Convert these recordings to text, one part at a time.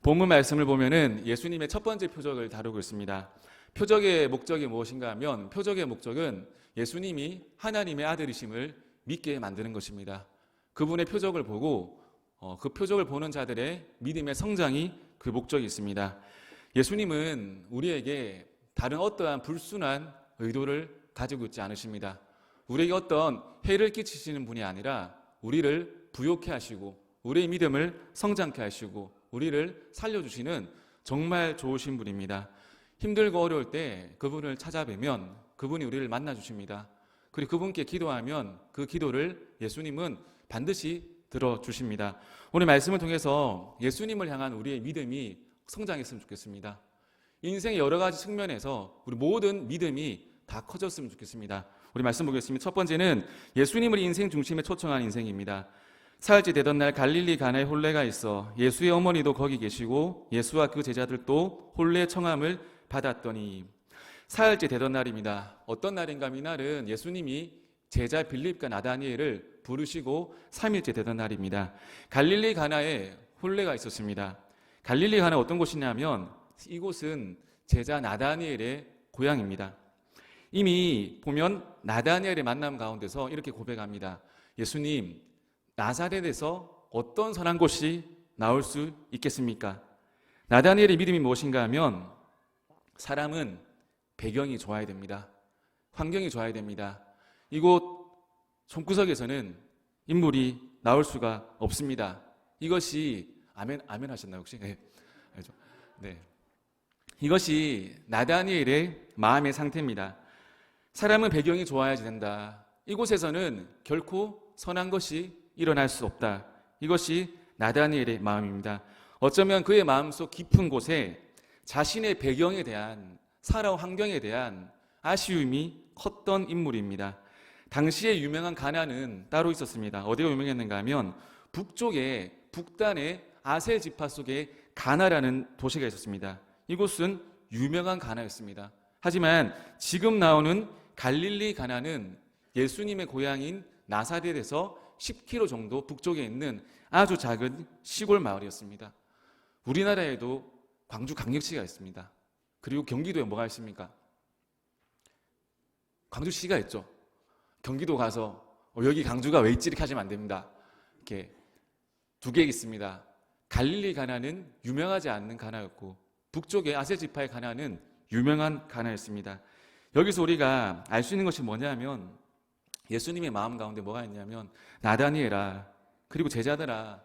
본문 말씀을 보면은 예수님의 첫 번째 표적을 다루고 있습니다. 표적의 목적이 무엇인가 하면 표적의 목적은 예수님이 하나님의 아들이심을 믿게 만드는 것입니다. 그분의 표적을 보고 그 표적을 보는 자들의 믿음의 성장이 그 목적이 있습니다. 예수님은 우리에게 다른 어떠한 불순한 의도를 가지고 있지 않으십니다. 우리에게 어떤 해를 끼치시는 분이 아니라 우리를 부욕해 하시고 우리의 믿음을 성장케 하시고 우리를 살려주시는 정말 좋으신 분입니다. 힘들고 어려울 때 그분을 찾아뵈면 그분이 우리를 만나주십니다. 그리고 그분께 기도하면 그 기도를 예수님은 반드시 들어주십니다. 오늘 말씀을 통해서 예수님을 향한 우리의 믿음이 성장했으면 좋겠습니다. 인생의 여러 가지 측면에서 우리 모든 믿음이 다 커졌으면 좋겠습니다. 우리 말씀 보겠습니다. 첫 번째는 예수님을 인생 중심에 초청한 인생입니다. 사흘째 되던 날 갈릴리 가나에 혼례가 있어 예수의 어머니도 거기 계시고 예수와 그 제자들도 혼례 청함을 받았더니 사흘째 되던 날입니다. 어떤 날인가 하면 이날은 예수님이 제자 빌립과 나다니엘을 부르시고 3일째 되던 날입니다. 갈릴리 가나에 혼례가 있었습니다. 갈릴리 가나 어떤 곳이냐면 이곳은 제자 나다니엘의 고향입니다. 이미 보면 나다니엘의 만남 가운데서 이렇게 고백합니다. 예수님, 나사렛에서 어떤 선한 곳이 나올 수 있겠습니까? 나다니엘의 믿음이 무엇인가 하면 사람은 배경이 좋아야 됩니다. 환경이 좋아야 됩니다. 이곳 손구석에서는 인물이 나올 수가 없습니다. 이것이 아멘 하셨나요 혹시? 네, 알죠? 네. 이것이 나다니엘의 마음의 상태입니다. 사람은 배경이 좋아야지 된다. 이곳에서는 결코 선한 것이 일어날 수 없다. 이것이 나다니엘의 마음입니다. 어쩌면 그의 마음속 깊은 곳에 자신의 배경에 대한 살아온 환경에 대한 아쉬움이 컸던 인물입니다. 당시에 유명한 가나는 따로 있었습니다. 어디가 유명했는가 하면 북단의 아셀 지파 속에 가나라는 도시가 있었습니다. 이곳은 유명한 가나였습니다. 하지만 지금 나오는 갈릴리 가나는 예수님의 고향인 나사렛에서 10km 정도 북쪽에 있는 아주 작은 시골 마을이었습니다. 우리나라에도 광주광역시가 있습니다. 그리고 경기도에 뭐가 있습니까? 광주시가 있죠. 경기도 가서 여기 광주가 왜 있지? 이렇게 하시면 안 됩니다. 이렇게 두 개 있습니다. 갈릴리 가나는 유명하지 않는 가나였고 북쪽의 아셀 지파의 가나는 유명한 가나였습니다. 여기서 우리가 알 수 있는 것이 뭐냐면 예수님의 마음 가운데 뭐가 있냐면 나다니엘아 그리고 제자들아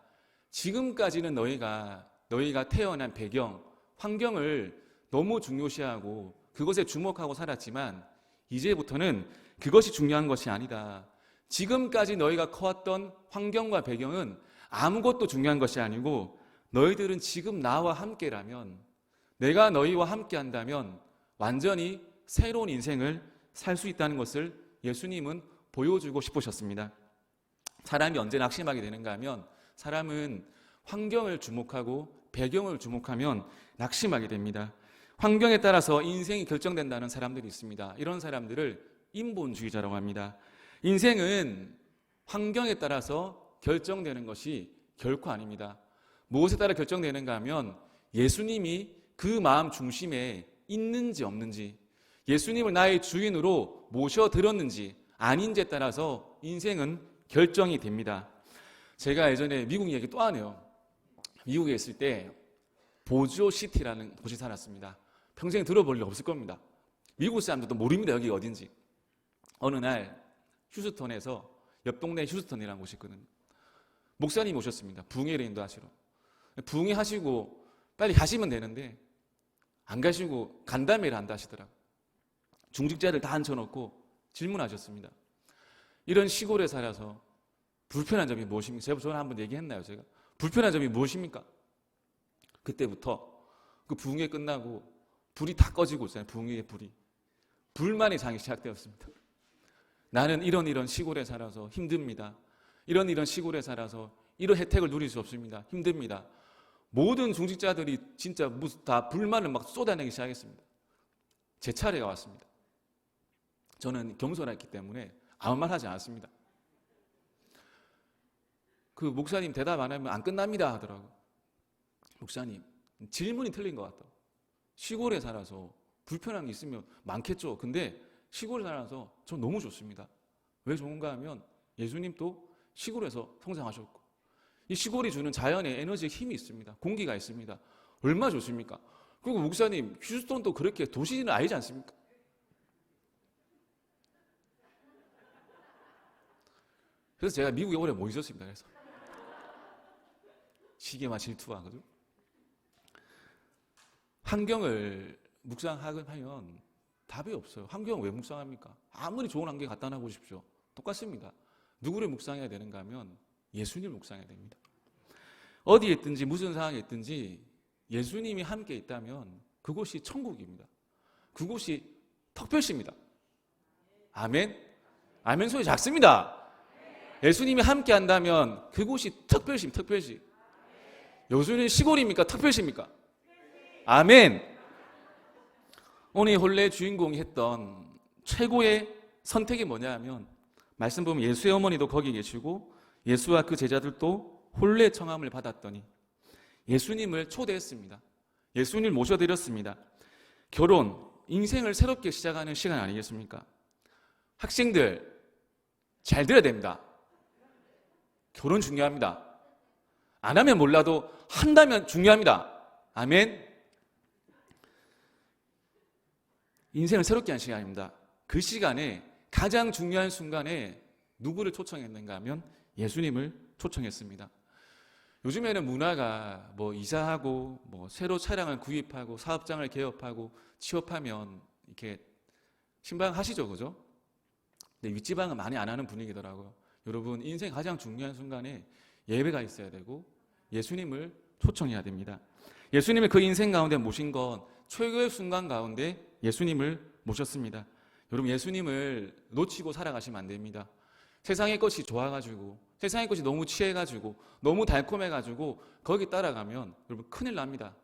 지금까지는 너희가 태어난 배경, 환경을 너무 중요시하고 그것에 주목하고 살았지만 이제부터는 그것이 중요한 것이 아니다. 지금까지 너희가 커왔던 환경과 배경은 아무것도 중요한 것이 아니고 너희들은 지금 나와 함께라면 내가 너희와 함께 한다면 완전히 새로운 인생을 살 수 있다는 것을 예수님은 보여주고 싶으셨습니다. 사람이 언제 낙심하게 되는가 하면 사람은 환경을 주목하고 배경을 주목하면 낙심하게 됩니다. 환경에 따라서 인생이 결정된다는 사람들이 있습니다. 이런 사람들을 인본주의자라고 합니다. 인생은 환경에 따라서 결정되는 것이 결코 아닙니다. 무엇에 따라 결정되는가 하면 예수님이 그 마음 중심에 있는지 없는지, 예수님을 나의 주인으로 모셔들었는지 아닌지에 따라서 인생은 결정이 됩니다. 제가 예전에 미국 얘기 또 하네요. 미국에 있을 때 보조시티라는 곳이 살았습니다. 평생 들어볼 일 없을 겁니다. 미국 사람들도 모릅니다. 여기가 어딘지. 어느 날 휴스턴에서 옆 동네 휴스턴이라는 곳이 있거든요. 목사님이 오셨습니다. 부흥회를 인도하시러. 부흥회하시고 빨리 가시면 되는데 안 가시고 간담회를 한다 하시더라고요. 중직자를 다 앉혀놓고 질문하셨습니다. 이런 시골에 살아서 불편한 점이 무엇입니까? 제가 저는 한번 얘기했나요? 제가 불편한 점이 무엇입니까? 그때부터 그 부흥회 끝나고 불이 다 꺼지고 있잖아요. 부흥회의 불이. 불만의 장이 시작되었습니다. 나는 이런 시골에 살아서 힘듭니다. 이런 시골에 살아서 이런 혜택을 누릴 수 없습니다. 힘듭니다. 모든 중직자들이 진짜 다 불만을 막 쏟아내기 시작했습니다. 제 차례가 왔습니다. 저는 겸손했기 때문에 아무 말 하지 않았습니다. 그 목사님 대답 안 하면 안 끝납니다 하더라고요. 목사님 질문이 틀린 것 같다. 시골에 살아서 불편한 게 있으면 많겠죠. 근데 시골에 살아서 저 너무 좋습니다. 왜 좋은가 하면 예수님도 시골에서 성장하셨고 이 시골이 주는 자연의 에너지의 힘이 있습니다. 공기가 있습니다. 얼마나 좋습니까? 그리고 목사님, 휴스턴도 그렇게 도시는 아니지 않습니까? 그래서 제가 미국에 오래 못 있었습니다. 그래서 시기와 질투와 그죠? 환경을 묵상하면 답이 없어요. 환경을 왜 묵상합니까? 아무리 좋은 환경 갖다 놔보십시오. 똑같습니다. 누구를 묵상해야 되는가 하면 예수님을 묵상해야 됩니다. 어디에 있든지 무슨 상황에 있든지 예수님이 함께 있다면 그곳이 천국입니다. 그곳이 특별시입니다. 아멘? 아멘 소리 작습니다. 예수님이 함께 한다면 그곳이 특별시입니다. 특별시. 요즘은 시골입니까? 특별시입니까? 아멘. 오늘 혼례 주인공이 했던 최고의 선택이 뭐냐 하면 말씀 보면 예수의 어머니도 거기 계시고 예수와 그 제자들도 혼례 청함을 받았더니 예수님을 초대했습니다. 예수님을 모셔드렸습니다. 결혼, 인생을 새롭게 시작하는 시간 아니겠습니까? 학생들 잘 들어야 됩니다. 결혼 중요합니다. 안 하면 몰라도 한다면 중요합니다. 아멘. 인생을 새롭게 한 시간입니다. 그 시간에 가장 중요한 순간에 누구를 초청했는가 하면 예수님을 초청했습니다. 요즘에는 문화가 이사하고 새로 차량을 구입하고 사업장을 개업하고 취업하면 이렇게 신방하시죠, 그죠? 근데 윗지방은 많이 안 하는 분위기더라고요. 여러분, 인생 가장 중요한 순간에 예배가 있어야 되고 예수님을 초청해야 됩니다. 예수님을 그 인생 가운데 모신 건 최고의 순간 가운데 예수님을 모셨습니다. 여러분, 예수님을 놓치고 살아가시면 안 됩니다. 세상의 것이 좋아가지고 세상의 것이 너무 취해가지고 너무 달콤해가지고 거기 따라가면 여러분 큰일 납니다.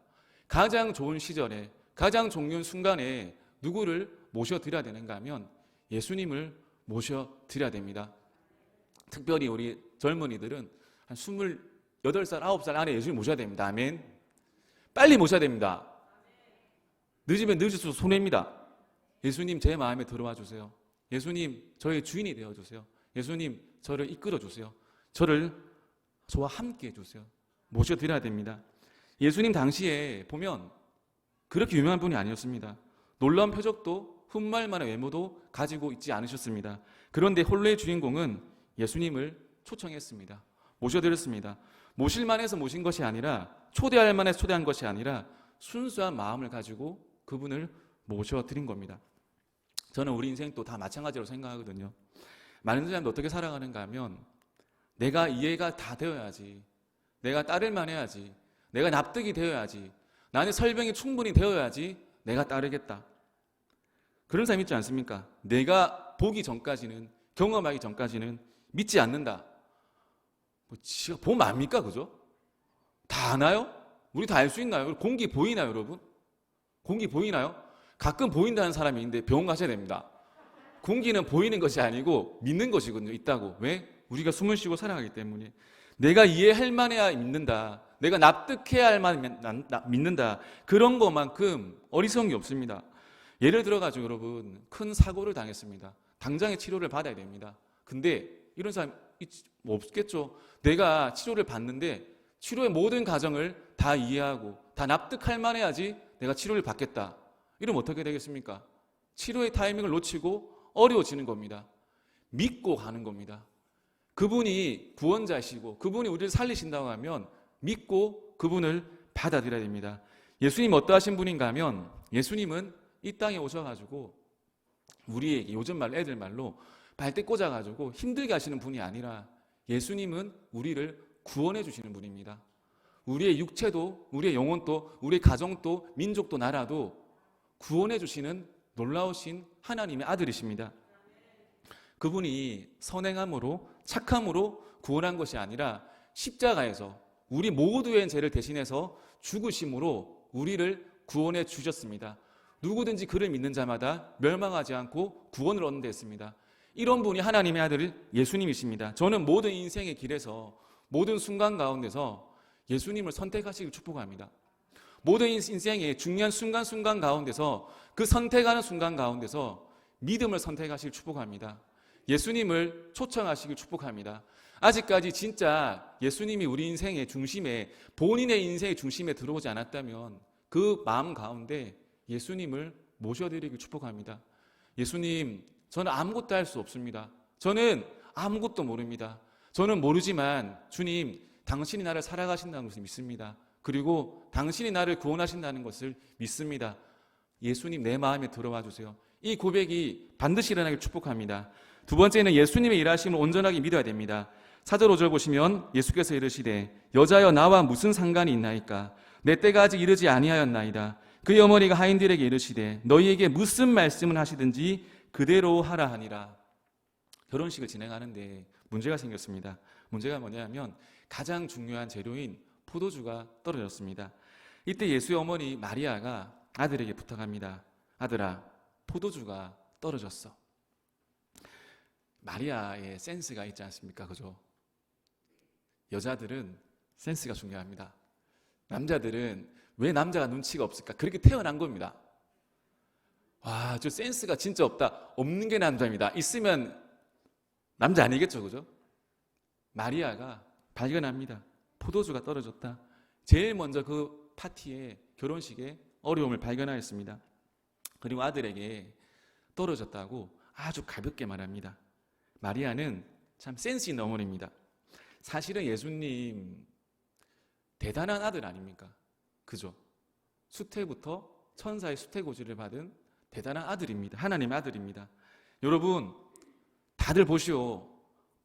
가장 좋은 시절에 가장 좋은 순간에 누구를 모셔드려야 되는가 하면 예수님을 모셔드려야 됩니다. 특별히 우리 젊은이들은 한 28살, 9살 안에 예수님 모셔야 됩니다. 아멘. 빨리 모셔야 됩니다. 늦으면 늦을수록 손해입니다. 예수님 제 마음에 들어와 주세요. 예수님 저의 주인이 되어주세요. 예수님 저를 이끌어 주세요. 저와 함께 해주세요. 모셔드려야 됩니다. 예수님 당시에 보면 그렇게 유명한 분이 아니었습니다. 놀라운 표적도 흠말만한 외모도 가지고 있지 않으셨습니다. 그런데 혼례의 주인공은 예수님을 초청했습니다. 모셔드렸습니다. 모실만 해서 모신 것이 아니라 초대할 만해서 초대한 것이 아니라 순수한 마음을 가지고 그분을 모셔드린 겁니다. 저는 우리 인생도 다 마찬가지로 생각하거든요. 많은 사람들 어떻게 살아가는가 하면 내가 이해가 다 되어야지, 내가 따를만 해야지, 내가 납득이 되어야지, 나는 설명이 충분히 되어야지 내가 따르겠다. 그런 사람 있지 않습니까? 내가 보기 전까지는, 경험하기 전까지는 믿지 않는다. 지가 보면 압니까? 그죠? 다 아나요? 우리 다 알 수 있나요? 공기 보이나요, 여러분? 공기 보이나요? 가끔 보인다는 사람이 있는데 병원 가셔야 됩니다. 공기는 보이는 것이 아니고 믿는 것이거든요. 있다고. 왜? 우리가 숨을 쉬고 살아가기 때문에. 내가 이해할 만해야 믿는다. 내가 납득해야 할 만 믿는다. 그런 것만큼 어리석은 게 없습니다. 예를 들어가지고 여러분 큰 사고를 당했습니다. 당장의 치료를 받아야 됩니다. 근데 이런 사람 없겠죠. 내가 치료를 받는데 치료의 모든 과정을 다 이해하고 다 납득할 만해야지 내가 치료를 받겠다. 이러면 어떻게 되겠습니까? 치료의 타이밍을 놓치고 어려워지는 겁니다. 믿고 가는 겁니다. 그분이 구원자시고 그분이 우리를 살리신다고 하면 믿고 그분을 받아들여야 됩니다. 예수님 어떠하신 분인가 하면 예수님은 이 땅에 오셔가지고 우리에게 요즘 말로 애들 말로 발대 꽂아가지고 힘들게 하시는 분이 아니라 예수님은 우리를 구원해 주시는 분입니다. 우리의 육체도 우리의 영혼도 우리의 가정도 민족도 나라도 구원해 주시는 놀라우신 하나님의 아들이십니다. 그분이 선행함으로 착함으로 구원한 것이 아니라 십자가에서 우리 모두의 죄를 대신해서 죽으심으로 우리를 구원해 주셨습니다. 누구든지 그를 믿는 자마다 멸망하지 않고 구원을 얻는 데 있습니다. 이런 분이 하나님의 아들 예수님이십니다. 저는 모든 인생의 길에서 모든 순간 가운데서 예수님을 선택하시길 축복합니다. 모든 인생의 중요한 순간순간 가운데서 그 선택하는 순간 가운데서 믿음을 선택하시길 축복합니다. 예수님을 초청하시길 축복합니다. 아직까지 진짜 예수님이 우리 인생의 중심에, 본인의 인생의 중심에 들어오지 않았다면 그 마음 가운데 예수님을 모셔드리길 축복합니다. 예수님, 저는 아무것도 할 수 없습니다. 저는 아무것도 모릅니다. 저는 모르지만 주님, 당신이 나를 살아가신다는 것을 믿습니다. 그리고 당신이 나를 구원하신다는 것을 믿습니다. 예수님, 내 마음에 들어와 주세요. 이 고백이 반드시 일어나길 축복합니다. 두 번째는 예수님의 일하심을 온전하게 믿어야 됩니다. 4절 5절 보시면 예수께서 이르시되 여자여 나와 무슨 상관이 있나이까? 내 때가 아직 이르지 아니하였나이다. 그의 어머니가 하인들에게 이르시되 너희에게 무슨 말씀을 하시든지 그대로 하라 하니라. 결혼식을 진행하는데 문제가 생겼습니다. 문제가 뭐냐면 가장 중요한 재료인 포도주가 떨어졌습니다. 이때 예수의 어머니 마리아가 아들에게 부탁합니다. 아들아, 포도주가 떨어졌어. 마리아의 센스가 있지 않습니까? 그죠? 여자들은 센스가 중요합니다. 남자들은 왜 남자가 눈치가 없을까? 그렇게 태어난 겁니다. 와, 저 센스가 진짜 없다. 없는 게 남자입니다. 있으면 남자 아니겠죠, 그죠? 마리아가 발견합니다. 포도주가 떨어졌다. 제일 먼저 그 파티에, 결혼식에 어려움을 발견하였습니다. 그리고 아들에게 떨어졌다고 아주 가볍게 말합니다. 마리아는 참 센스 있는 어머니입니다. 사실은 예수님 대단한 아들 아닙니까? 그죠? 수태부터 천사의 수태고지를 받은 대단한 아들입니다. 하나님의 아들입니다. 여러분, 다들 보시오.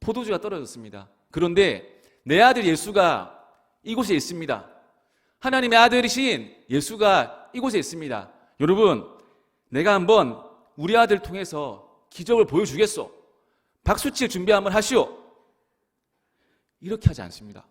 포도주가 떨어졌습니다. 그런데 내 아들 예수가 이곳에 있습니다. 하나님의 아들이신 예수가 이곳에 있습니다. 여러분, 내가 한번 우리 아들 통해서 기적을 보여주겠소. 박수칠 준비 한번 하시오. 이렇게 하지 않습니다.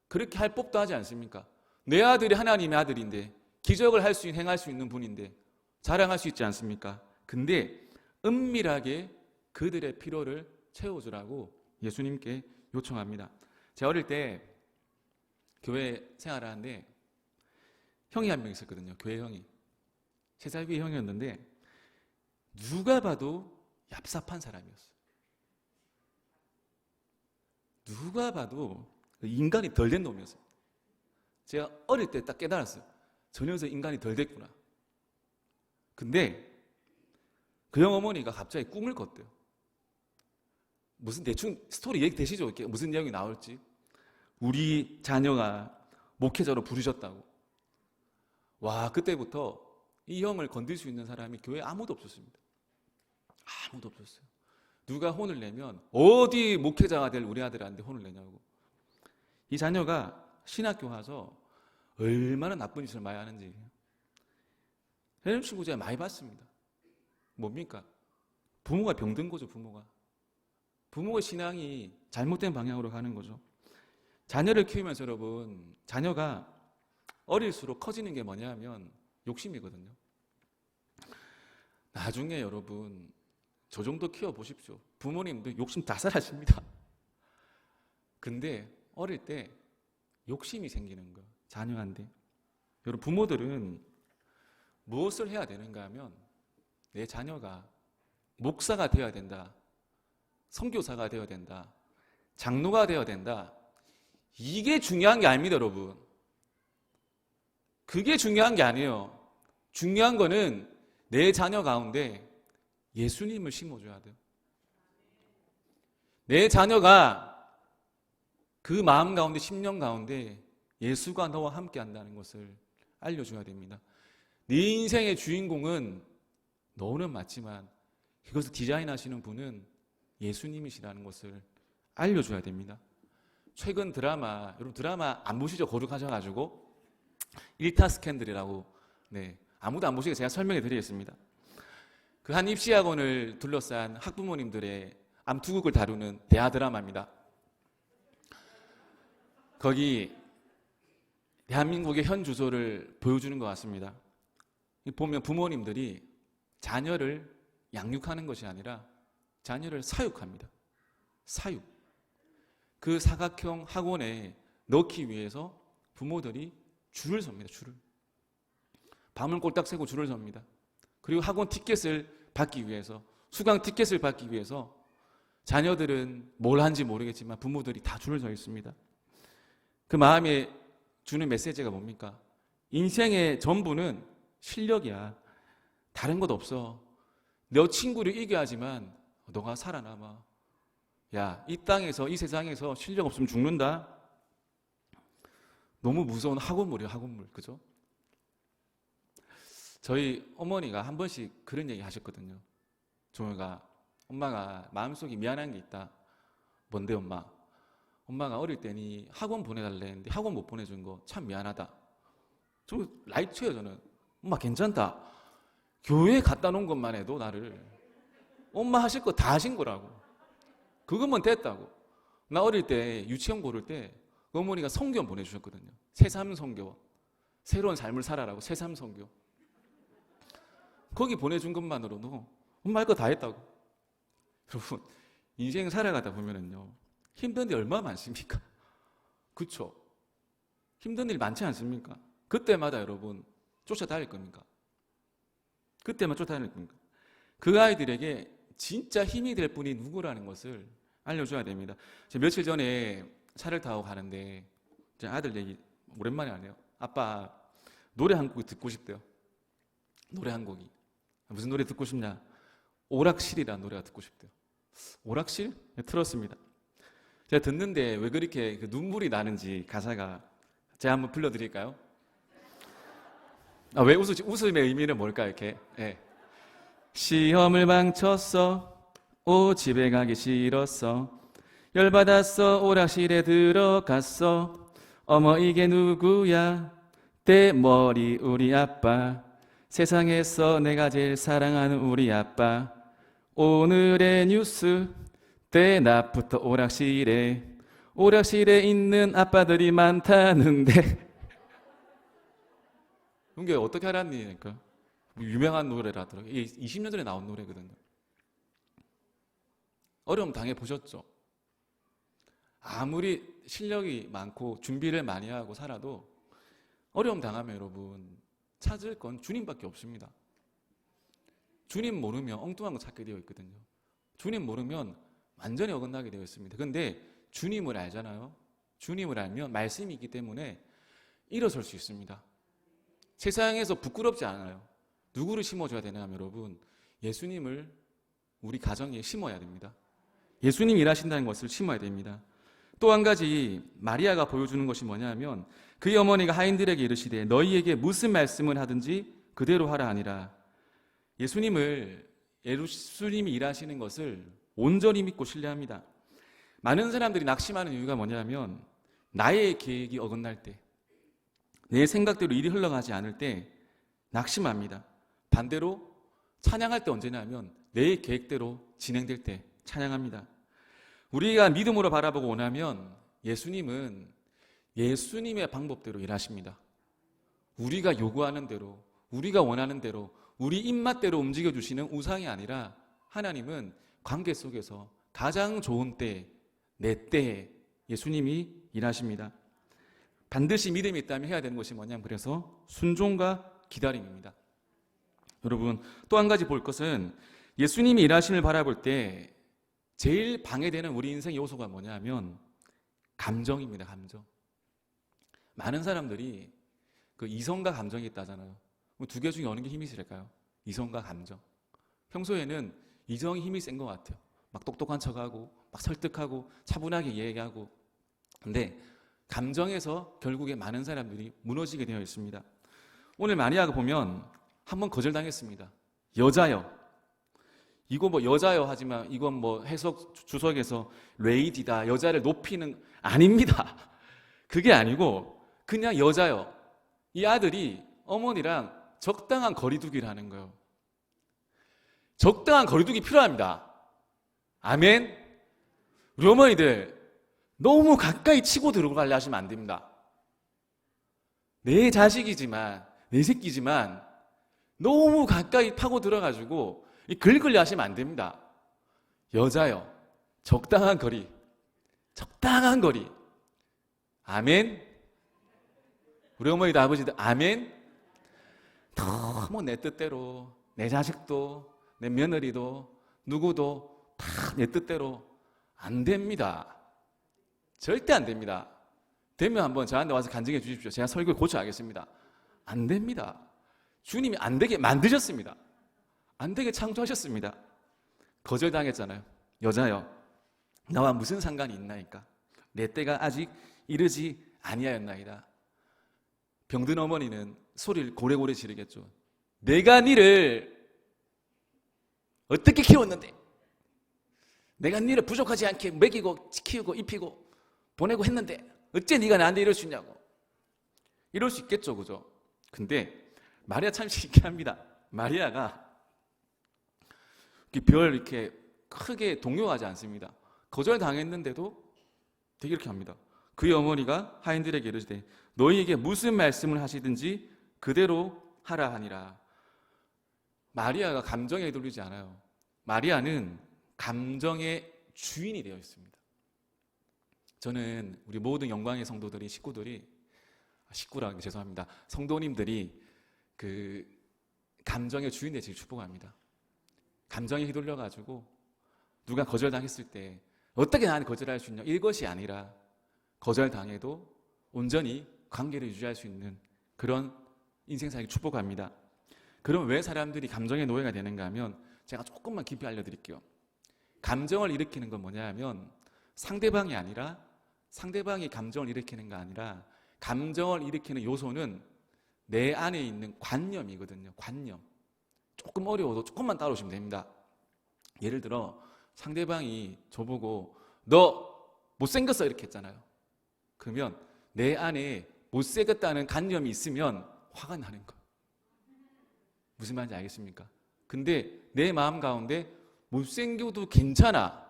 그렇게 할 법도 하지 않습니까? 내 아들이 하나님의 아들인데, 기적을 행할 수 있는 분인데 자랑할 수 있지 않습니까? 근데 은밀하게 그들의 필요를 채워주라고 예수님께 요청합니다. 제가 어릴 때 교회 생활하는데 형이 한 명 있었거든요. 교회 형이. 3살 위의 형이었는데 누가 봐도 얍삽한 사람이었어요. 누가 봐도 인간이 덜 된 놈이었어요. 제가 어릴 때 딱 깨달았어요. 저 녀석 인간이 덜 됐구나. 근데 그 형 어머니가 갑자기 꿈을 꿨대요. 무슨 대충 스토리 얘기 되시죠? 이렇게 무슨 내용이 나올지. 우리 자녀가 목회자로 부르셨다고. 와, 그때부터 이 형을 건들 수 있는 사람이 교회에 아무도 없었습니다. 아무도 없었어요. 누가 혼을 내면 어디 목회자가 될 우리 아들한테 혼을 내냐고. 이 자녀가 신학교 와서 얼마나 나쁜 짓을 많이 하는지 이런 친구 제가 많이 봤습니다. 뭡니까? 부모가 병든 거죠. 부모의 신앙이 잘못된 방향으로 가는 거죠. 자녀를 키우면서 여러분, 자녀가 어릴수록 커지는 게 뭐냐면 욕심이거든요. 나중에 여러분 저 정도 키워보십시오. 부모님도 욕심 자살하십니다. 근데 어릴 때 욕심이 생기는 거예요. 자녀한테. 여러분, 부모들은 무엇을 해야 되는가 하면 내 자녀가 목사가 되어야 된다. 선교사가 되어야 된다. 장로가 되어야 된다. 이게 중요한 게 아닙니다, 여러분. 그게 중요한 게 아니에요. 중요한 거는 내 자녀 가운데 예수님을 심어줘야 돼요. 내 자녀가 그 마음 가운데, 심령 가운데 예수가 너와 함께 한다는 것을 알려줘야 됩니다. 네 인생의 주인공은 너는 맞지만 그것을 디자인하시는 분은 예수님이시라는 것을 알려줘야 됩니다. 최근 드라마, 여러분 드라마 안 보시죠? 거룩하셔가지고 일타 스캔들이라고, 아무도 안 보시게 제가 설명해 드리겠습니다. 그 한 입시학원을 둘러싼 학부모님들의 암투극을 다루는 대하 드라마입니다. 거기 대한민국의 현 주소를 보여주는 것 같습니다. 보면 부모님들이 자녀를 양육하는 것이 아니라 자녀를 사육합니다. 사육. 그 사각형 학원에 넣기 위해서 부모들이 줄을 섭니다. 줄을. 밤을 꼴딱 새고 줄을 섭니다. 그리고 학원 티켓을 받기 위해서, 수강 티켓을 받기 위해서 자녀들은 뭘 한지 모르겠지만 부모들이 다 줄을 서 있습니다. 그 마음에 주는 메시지가 뭡니까? 인생의 전부는 실력이야. 다른 것 없어. 너 친구를 이겨야지만 너가 살아남아. 야, 이 땅에서, 이 세상에서 실력 없으면 죽는다. 너무 무서운 학원물이에요, 학원물. 그죠? 저희 어머니가 한 번씩 그런 얘기 하셨거든요. 종혁아, 엄마가 마음속에 미안한 게 있다. 뭔데 엄마? 엄마가 어릴 때니 학원 보내달래 했는데 학원 못 보내준 거 참 미안하다. 저 라이트예요, 저는. 엄마 괜찮다. 교회에 갖다 놓은 것만 해도 나를 엄마 하실 거 다 하신 거라고. 그것만 됐다고. 나 어릴 때 유치원 고를 때 어머니가 성경 보내주셨거든요. 새삼 성교. 새로운 삶을 살아라고 새삼 성교. 거기 보내준 것만으로도 엄마 할 거 다 했다고. 여러분, 인생 살아가다 보면은요, 힘든 일 얼마나 많습니까? 그쵸? 힘든 일 많지 않습니까? 그때마다 여러분 쫓아다닐 겁니까? 그때만 쫓아다닐 겁니까? 그 아이들에게 진짜 힘이 될 분이 누구라는 것을 알려줘야 됩니다. 제가 며칠 전에 차를 타고 가는데 제 아들 얘기 오랜만에 하네요. 아빠 노래 한 곡 듣고 싶대요. 노래 한 곡이. 무슨 노래 듣고 싶냐? 오락실이라는 노래가 듣고 싶대요. 오락실? 네, 틀었습니다. 제가 듣는데 왜 그렇게 눈물이 나는지 가사가 제가 한번 불러드릴까요? 왜 웃으시? 웃음의 의미는 뭘까요? 이렇게. 네. 시험을 망쳤어. 오 집에 가기 싫었어. 열받았어. 오락실에 들어갔어. 어머 이게 누구야? 내 머리 우리 아빠. 세상에서 내가 제일 사랑하는 우리 아빠. 오늘의 뉴스 때 낮부터 오락실에 있는 아빠들이 많다는데 이게 어떻게 알았니까? 유명한 노래라더라고요. 이게 20년 전에 나온 노래거든요. 어려움 당해보셨죠? 아무리 실력이 많고 준비를 많이 하고 살아도 어려움 당하면 여러분 찾을 건 주님밖에 없습니다. 주님 모르면 엉뚱한 거 찾게 되어 있거든요. 주님 모르면 완전히 어긋나게 되어 있습니다. 그런데 주님을 알잖아요. 주님을 알면 말씀이 있기 때문에 일어설 수 있습니다. 세상에서 부끄럽지 않아요. 누구를 심어줘야 되냐면 여러분 예수님을 우리 가정에 심어야 됩니다. 예수님이 일하신다는 것을 심어야 됩니다. 또 한 가지 마리아가 보여주는 것이 뭐냐면 그의 어머니가 하인들에게 이르시되 너희에게 무슨 말씀을 하든지 그대로 하라 하니라. 예수님이 일하시는 것을 온전히 믿고 신뢰합니다. 많은 사람들이 낙심하는 이유가 뭐냐면 나의 계획이 어긋날 때, 내 생각대로 일이 흘러가지 않을 때 낙심합니다. 반대로 찬양할 때 언제냐면 내 계획대로 진행될 때 찬양합니다. 우리가 믿음으로 바라보고 원하면 예수님은 예수님의 방법대로 일하십니다. 우리가 요구하는 대로, 우리가 원하는 대로, 우리 입맛대로 움직여주시는 우상이 아니라 하나님은 관계 속에서 가장 좋은 때, 내 때에 예수님이 일하십니다. 반드시 믿음이 있다면 해야 되는 것이 뭐냐면 그래서 순종과 기다림입니다. 여러분 또 한 가지 볼 것은 예수님이 일하심을 바라볼 때 제일 방해되는 우리 인생 요소가 뭐냐면 감정입니다. 감정. 많은 사람들이 그 이성과 감정이 있다잖아요. 두 개 중에 어느 게 힘이 세일까요? 이성과 감정. 평소에는 이성이 힘이 센 것 같아요. 막 똑똑한 척하고 막 설득하고 차분하게 얘기하고. 근데 감정에서 결국에 많은 사람들이 무너지게 되어 있습니다. 오늘 마리아가 보면 한번 거절당했습니다. 여자여. 이거 뭐 여자여 하지만 이건 뭐 해석 주석에서 레이디다, 여자를 높이는 아닙니다. 그게 아니고 그냥 여자여. 이 아들이 어머니랑 적당한 거리두기를 하는 거예요. 적당한 거리두기 필요합니다. 아멘. 우리 어머니들 너무 가까이 치고 들어가려 하시면 안 됩니다. 내 자식이지만 내 새끼지만 너무 가까이 파고 들어가지고 긁으려 하시면 안 됩니다. 여자요. 적당한 거리. 적당한 거리. 아멘. 우리 어머니도 아버지도 아멘? 너무 내 뜻대로, 내 자식도, 내 며느리도, 누구도 다 내 뜻대로 안 됩니다. 절대 안 됩니다. 되면 한번 저한테 와서 간증해 주십시오. 제가 설교를 고쳐하겠습니다. 안 됩니다. 주님이 안 되게 만드셨습니다. 안 되게 창조하셨습니다. 거절당했잖아요. 여자여, 나와 무슨 상관이 있나이까? 내 때가 아직 이르지 아니하였나이다. 병든 어머니는 소리를 고래고래 지르겠죠. 내가 니를 어떻게 키웠는데, 내가 니를 부족하지 않게 먹이고 키우고 입히고 보내고 했는데 어째 네가 나한테 이럴 수 있냐고. 이럴 수 있겠죠, 그죠? 근데 마리아 참 신기합니다. 마리아가 별 이렇게 크게 동요하지 않습니다. 거절당했는데도 되게 이렇게 합니다. 그의 어머니가 하인들에게 이르시되 너희에게 무슨 말씀을 하시든지 그대로 하라 하니라. 마리아가 감정에 휘둘리지 않아요. 마리아는 감정의 주인이 되어 있습니다. 저는 우리 모든 영광의 성도들이, 식구라는 게 죄송합니다. 성도님들이 그 감정의 주인 되시길 축복합니다. 감정에 휘둘려가지고 누가 거절당했을 때 어떻게 나한테 거절할 수 있냐, 이것이 아니라 거절당해도 온전히 관계를 유지할 수 있는 그런 인생 살기 축복합니다. 그럼 왜 사람들이 감정의 노예가 되는가 하면 제가 조금만 깊이 알려드릴게요. 감정을 일으키는 건 뭐냐 하면 상대방이 감정을 일으키는 거 아니라 감정을 일으키는 요소는 내 안에 있는 관념이거든요. 관념. 조금 어려워도 조금만 따라오시면 됩니다. 예를 들어 상대방이 저보고 너 못생겼어 이렇게 했잖아요. 그러면 내 안에 못생겼다는 관념이 있으면 화가 나는 거예요. 무슨 말인지 알겠습니까? 근데 내 마음 가운데 못생겨도 괜찮아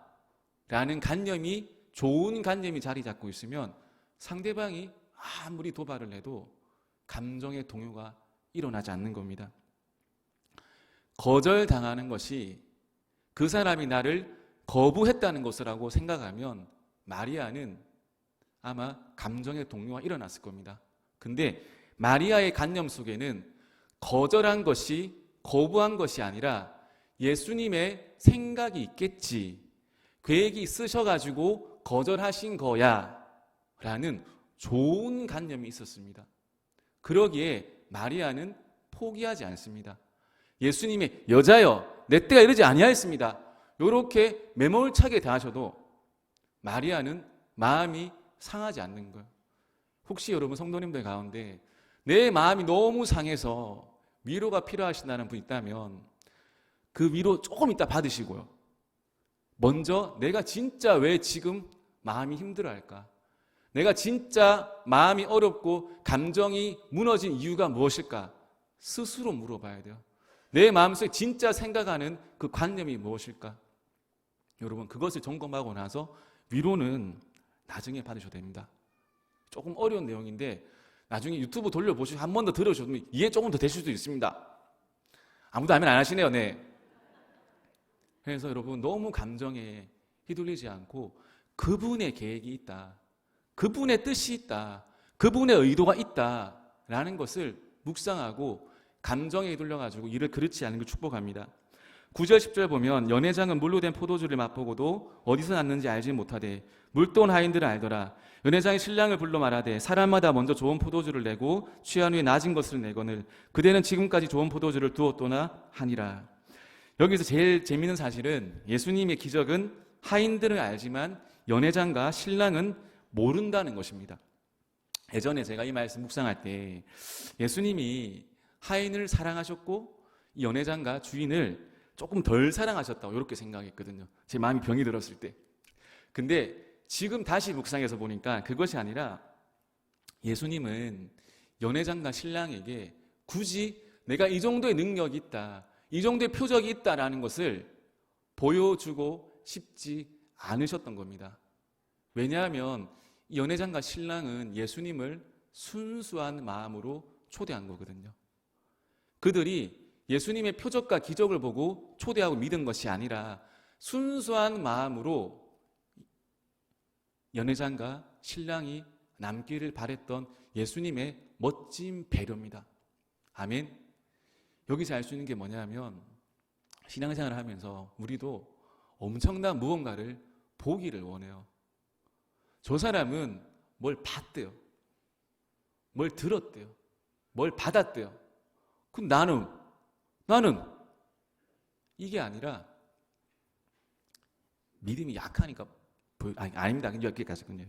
라는 관념이, 좋은 관념이 자리 잡고 있으면 상대방이 아무리 도발을 해도 감정의 동요가 일어나지 않는 겁니다. 거절당하는 것이 그 사람이 나를 거부했다는 것이라고 생각하면 마리아는 아마 감정의 동요가 일어났을 겁니다. 근데 마리아의 관념 속에는 거절한 것이, 거부한 것이 아니라 예수님의 생각이 있겠지, 계획이 있으셔가지고 거절하신 거야 라는 좋은 관념이 있었습니다. 그러기에 마리아는 포기하지 않습니다. 예수님이 여자여 내 때가 이르지 아니하였습니다, 이렇게 매몰차게 대하셔도 마리아는 마음이 상하지 않는 거예요. 혹시 여러분 성도님들 가운데 내 마음이 너무 상해서 위로가 필요하신다는 분 있다면 그 위로 조금 이따 받으시고요. 먼저 내가 진짜 왜 지금 마음이 힘들어할까? 내가 진짜 마음이 어렵고 감정이 무너진 이유가 무엇일까? 스스로 물어봐야 돼요. 내 마음속에 진짜 생각하는 그 관념이 무엇일까? 여러분 그것을 점검하고 나서 위로는 나중에 받으셔도 됩니다. 조금 어려운 내용인데 나중에 유튜브 돌려보시고 한 번 더 들으셔도 이해 조금 더 되실 수도 있습니다. 아무도 아멘 안 하시네요. 네. 그래서 여러분 너무 감정에 휘둘리지 않고 그분의 계획이 있다, 그분의 뜻이 있다, 그분의 의도가 있다라는 것을 묵상하고 감정에 휘둘려가지고 일을 그렇지 않은 걸 축복합니다. 9절 10절 보면 연회장은 물로 된 포도주를 맛보고도 어디서 났는지 알지 못하되 물돈 하인들은 알더라. 연회장이 신랑을 불러 말하되 사람마다 먼저 좋은 포도주를 내고 취한 후에 낮은 것을 내거늘 그대는 지금까지 좋은 포도주를 두었도나 하니라. 여기서 제일 재미있는 사실은 예수님의 기적은 하인들은 알지만 연회장과 신랑은 모른다는 것입니다. 예전에 제가 이 말씀 묵상할 때 예수님이 하인을 사랑하셨고 이 연회장과 주인을 조금 덜 사랑하셨다고 이렇게 생각했거든요. 제 마음이 병이 들었을 때. 근데 지금 다시 묵상해서 보니까 그것이 아니라 예수님은 연회장과 신랑에게 굳이 내가 이 정도의 능력이 있다, 이 정도의 표적이 있다라는 것을 보여주고 싶지 않으셨던 겁니다. 왜냐하면 이 연회장과 신랑은 예수님을 순수한 마음으로 초대한 거거든요. 그들이 예수님의 표적과 기적을 보고 초대하고 믿은 것이 아니라 순수한 마음으로 연회장과 신랑이 남기를 바랬던 예수님의 멋진 배려입니다. 아멘. 여기서 알 수 있는 게 뭐냐면 신앙생활을 하면서 우리도 엄청난 무언가를 보기를 원해요. 저 사람은 뭘 봤대요. 뭘 들었대요. 뭘 받았대요. 그럼 나는 이게 아니라 믿음이 약하니까 아닙니다. 여기까지군요.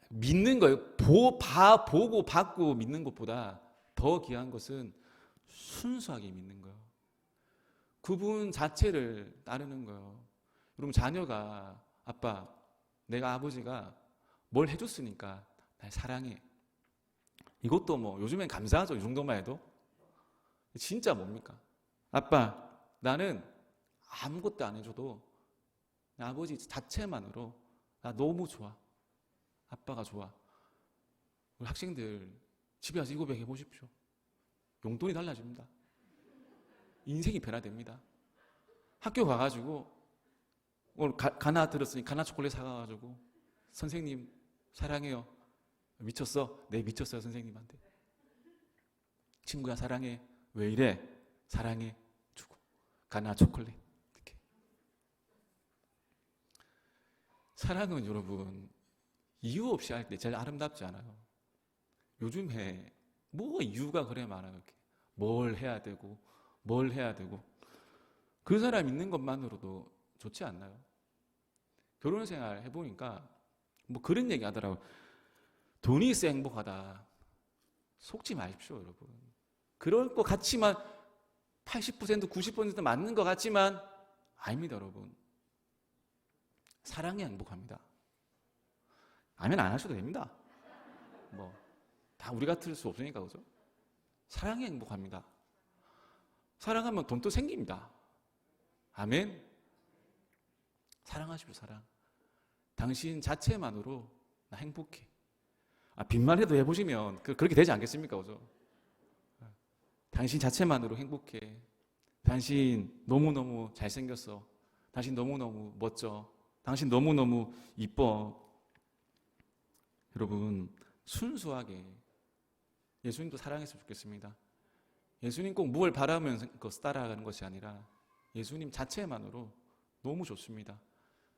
믿는 거예요. 보고 받고 믿는 것보다 더 귀한 것은 순수하게 믿는 거예요. 그분 자체를 따르는 거예요. 여러분, 자녀가 아빠, 내가 아버지가 뭘 해줬으니까 날 사랑해. 이것도 뭐 요즘엔 감사하죠. 이 정도만 해도. 진짜 뭡니까? 아빠, 나는 아무것도 안 해줘도 아버지 자체만으로 나 너무 좋아. 아빠가 좋아. 우리 학생들 집에 가서 이거 해보십시오. 용돈이 달라집니다. 인생이 변화됩니다. 학교 가가지고 오늘 가나 들었으니 가나 초콜릿 사가가지고 선생님 사랑해요. 미쳤어? 네, 미쳤어요 선생님한테. 친구야 사랑해. 왜 이래? 사랑해. 주고 가나 초콜릿. 이렇게. 사랑은 여러분 이유 없이 할 때 제일 아름답지 않아요? 요즘에 뭐 이유가 그래 많아요. 이렇게. 뭘 해야 되고 그 사람 있는 것만으로도 좋지 않나요? 결혼 생활 해보니까 뭐 그런 얘기 하더라고요. 돈이 있어 행복하다. 속지 마십시오 여러분. 그럴 것 같지만 80% 90% 맞는 것 같지만 아닙니다 여러분. 사랑이 행복합니다. 아멘 안 하셔도 됩니다. 뭐 다 우리 같을 수 없으니까 그죠? 사랑이 행복합니다. 사랑하면 돈도 생깁니다. 아멘. 사랑하십시오 사랑. 당신 자체만으로 나 행복해. 빚만 해도 해보시면 그렇게 되지 않겠습니까? 그죠? 당신 자체만으로 행복해. 당신 너무너무 잘생겼어. 당신 너무너무 멋져. 당신 너무너무 이뻐. 여러분 순수하게 예수님도 사랑했으면 좋겠습니다. 예수님 꼭 뭘 바라면서 따라가는 것이 아니라 예수님 자체만으로 너무 좋습니다.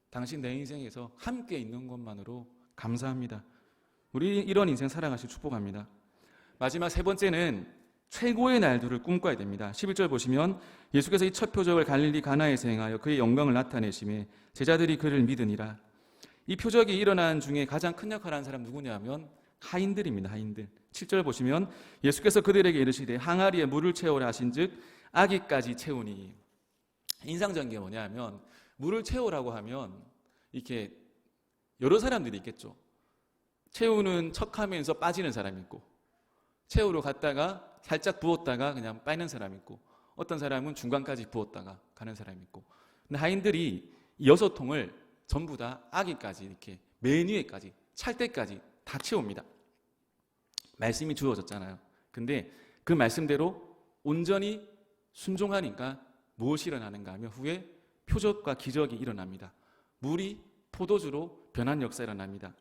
당신 내 인생에서 함께 있는 것만으로 감사합니다. 우리 이런 인생 살아가시길 축복합니다. 마지막 세 번째는 최고의 날들을 꿈꿔야 됩니다. 11절 보시면 예수께서 이 첫 표적을 갈릴리 가나에서 행하여 그의 영광을 나타내심에 제자들이 그를 믿으니라. 이 표적이 일어난 중에 가장 큰 역할을 한 사람 누구냐면 하인들입니다. 하인들. 7절 보시면 예수께서 그들에게 이르시되 항아리에 물을 채우라 하신즉 아기까지 채우니. 인상적인 게 뭐냐면 물을 채우라고 하면 이렇게 여러 사람들이 있겠죠. 채우는 척하면서 빠지는 사람이 있고 채우러 갔다가 살짝 부었다가 그냥 빠지는 사람이 있고 어떤 사람은 중간까지 부었다가 가는 사람이 있고. 근데 하인들이 6통을 전부 다 아기까지 이렇게 맨 위에까지 찰 때까지 다 채웁니다. 말씀이 주어졌잖아요. 근데 그 말씀대로 온전히 순종하니까 무엇이 일어나는가 하면 후에 표적과 기적이 일어납니다. 물이 포도주로 변한 역사가 일어납니다.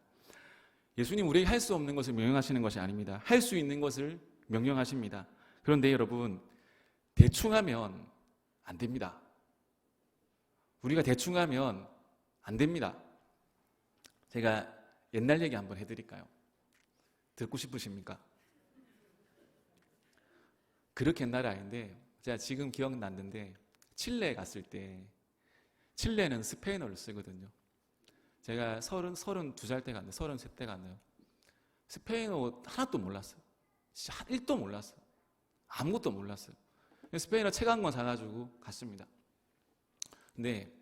예수님 우리에게 할 수 없는 것을 명령하시는 것이 아닙니다. 할 수 있는 것을 명령하십니다. 그런데 여러분 대충 하면 안 됩니다. 우리가 대충 하면 안 됩니다. 제가 옛날 얘기 한번 해드릴까요? 듣고 싶으십니까? 그렇게 옛날이 아닌데 제가 지금 기억났는데 칠레에 갔을 때 칠레는 스페인어를 쓰거든요. 제가 32살 때 갔는데 33때 갔나요? 스페인어 하나도 몰랐어요. 진짜 1도 몰랐어요. 아무것도 몰랐어요. 스페인어 책 한 권 사가지고 갔습니다. 근데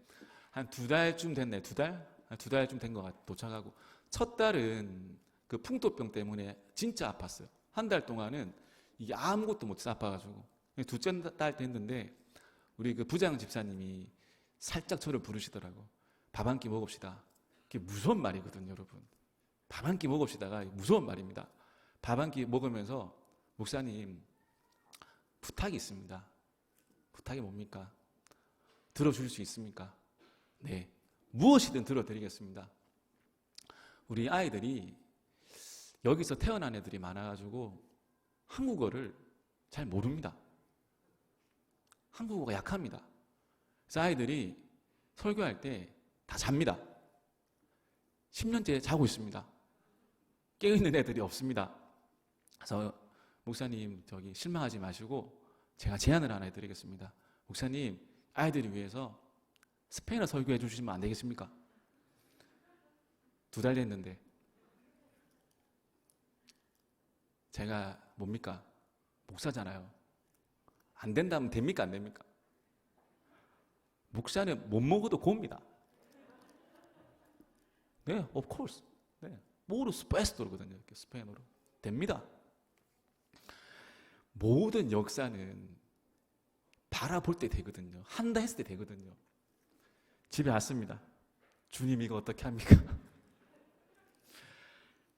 한 2달쯤 됐네. 2달? 한 2달쯤 된 것 같아요. 도착하고 첫 달은 그 풍토병 때문에 진짜 아팠어요. 한 달 동안은 이게 아무것도 못해서 아파가지고. 둘째 달 됐는데 우리 그 부장 집사님이 살짝 저를 부르시더라고. 밥 한 끼 먹읍시다. 그게 무서운 말이거든요, 여러분. 밥 한 끼 먹읍시다가 무서운 말입니다. 밥 한 끼 먹으면서 목사님 부탁이 있습니다. 부탁이 뭡니까? 들어줄 수 있습니까? 네, 무엇이든 들어드리겠습니다. 우리 아이들이 여기서 태어난 애들이 많아가지고 한국어를 잘 모릅니다. 한국어가 약합니다. 그래서 아이들이 설교할 때 다 잡니다. 10년째 자고 있습니다. 깨어있는 애들이 없습니다. 그래서 목사님 저기 실망하지 마시고 제가 제안을 하나 해드리겠습니다. 목사님 아이들을 위해서 스페인어 설교해 주시면 안 되겠습니까? 2달 됐는데 제가 뭡니까? 목사잖아요. 안 된다면 됩니까? 안 됩니까? 목사는 못 먹어도 고입니다. 네, of course. 네, 모르 스페스토르거든요. 스페인어로 됩니다. 모든 역사는 바라볼 때 되거든요. 한다 했을 때 되거든요. 집에 왔습니다. 주님 이거 어떻게 합니까?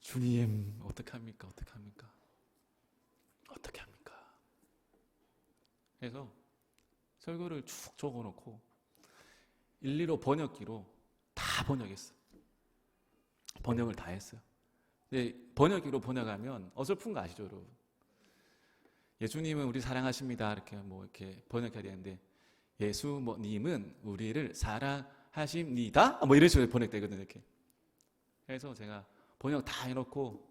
주님 어떻게 합니까? 어떻게 합니까? 어떻게 합니까? 그래서 설교를 쭉 적어놓고 일일이 번역기로 다 번역했어. 번역을 다 했어요. 번역기로 번역하면 어설픈 거 아시죠, 여러분? 예수님은 우리 사랑하십니다. 이렇게 이렇게 번역해야 되는데 예수님은 우리를 사랑하십니다. 이런 식으로 번역되거든요, 이렇게. 그래서 제가 번역 다 해놓고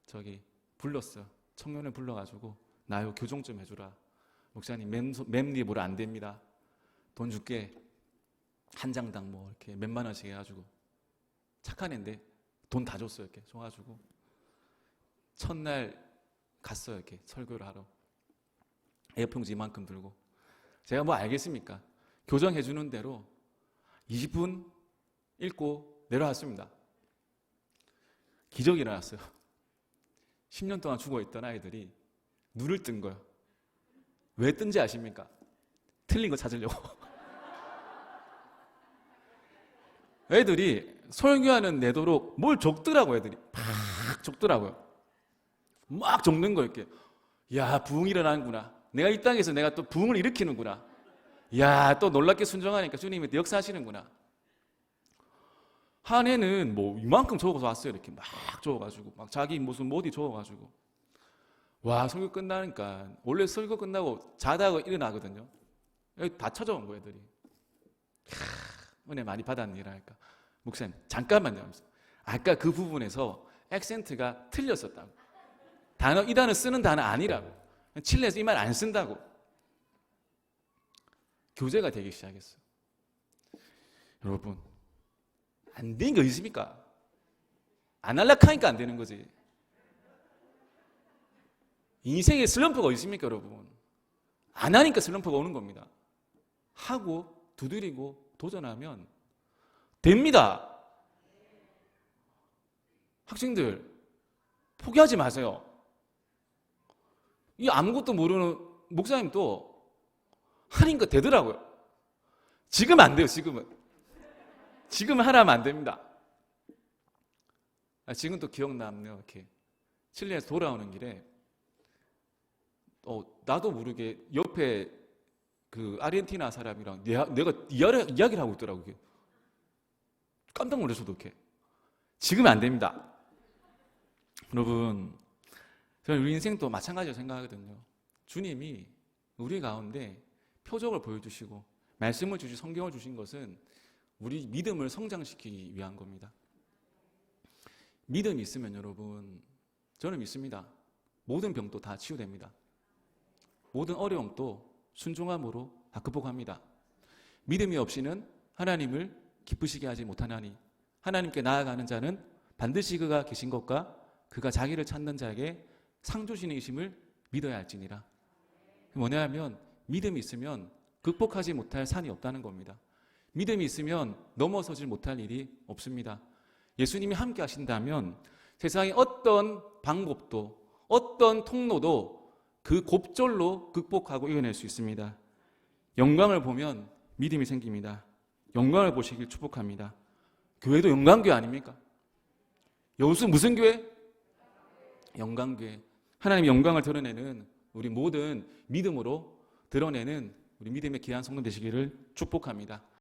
저기 불렀어요. 청년을 불러가지고 나 이거 교정 좀 해주라. 목사님 맵립으로 안 됩니다. 돈 줄게. 한 장당 이렇게 몇만 원씩 해가지고 착한 애인데 돈 다 줬어요. 이렇게 줘가지고 첫날 갔어요. 이렇게 설교를 하러. 에어평지 이만큼 들고 제가 알겠습니까? 교정해 주는 대로 20분 읽고 내려왔습니다. 기적이 일어났어요. 10년 동안 죽어있던 아이들이 눈을 뜬 거예요. 왜 뜬지 아십니까? 틀린 거 찾으려고. 애들이 설교하는 내도록 뭘 적더라고요. 애들이 막 적더라고요. 막 적는 거 이렇게. 야, 부흥이 일어나는구나. 내가 이 땅에서 내가 또 부흥을 일으키는구나. 야, 또 놀랍게 순종하니까 주님이 역사하시는구나. 한 애는 이만큼 적어서 왔어요. 이렇게 막 적어가지고 막 자기 무슨 어디 적어가지고 와, 설교 끝나니까 원래 설교 끝나고 자다가 일어나거든요. 여기 다 찾아온 거예요, 애들이. 은혜 많이 받았니라니까. 목사님 잠깐만요. 아까 그 부분에서 액센트가 틀렸었다고. 이 단어 쓰는 단어 아니라고. 칠레에서 이 말 안 쓴다고. 교제가 되기 시작했어요. 여러분 안 되는 거 있습니까? 안 할락하니까 안 되는 거지. 인생에 슬럼프가 있습니까, 여러분? 안 하니까 슬럼프가 오는 겁니다. 하고 두드리고 도전하면 됩니다. 학생들 포기하지 마세요. 이 아무것도 모르는 목사님도 하니까 되더라고요. 지금 안 돼요. 지금은 하라면 안 됩니다. 지금 또 기억나네요. 이렇게 칠레에서 돌아오는 길에 나도 모르게 옆에 그 아르헨티나 사람이랑 내가 이야기를 하고 있더라고요. 깜짝 놀라서도 이렇게. 지금 안 됩니다. 여러분, 저는 우리 인생도 마찬가지로 생각하거든요. 주님이 우리 가운데 표적을 보여주시고 말씀을 주시고 성경을 주신 것은 우리 믿음을 성장시키기 위한 겁니다. 믿음이 있으면 여러분, 저는 믿습니다. 모든 병도 다 치유됩니다. 모든 어려움도 순종함으로 다 극복합니다. 믿음이 없이는 하나님을 기쁘시게 하지 못하나니 하나님께 나아가는 자는 반드시 그가 계신 것과 그가 자기를 찾는 자에게 상 주시는 이심을 믿어야 할지니라. 뭐냐면 믿음이 있으면 극복하지 못할 산이 없다는 겁니다. 믿음이 있으면 넘어서질 못할 일이 없습니다. 예수님이 함께 하신다면 세상의 어떤 방법도 어떤 통로도 그 곱절로 극복하고 이겨낼 수 있습니다. 영광을 보면 믿음이 생깁니다. 영광을 보시길 축복합니다. 교회도 영광교회 아닙니까? 여기서 무슨 교회? 영광교회. 하나님의 영광을 드러내는 우리 모든 믿음으로 드러내는 우리 믿음의 귀한 성도 되시기를 축복합니다.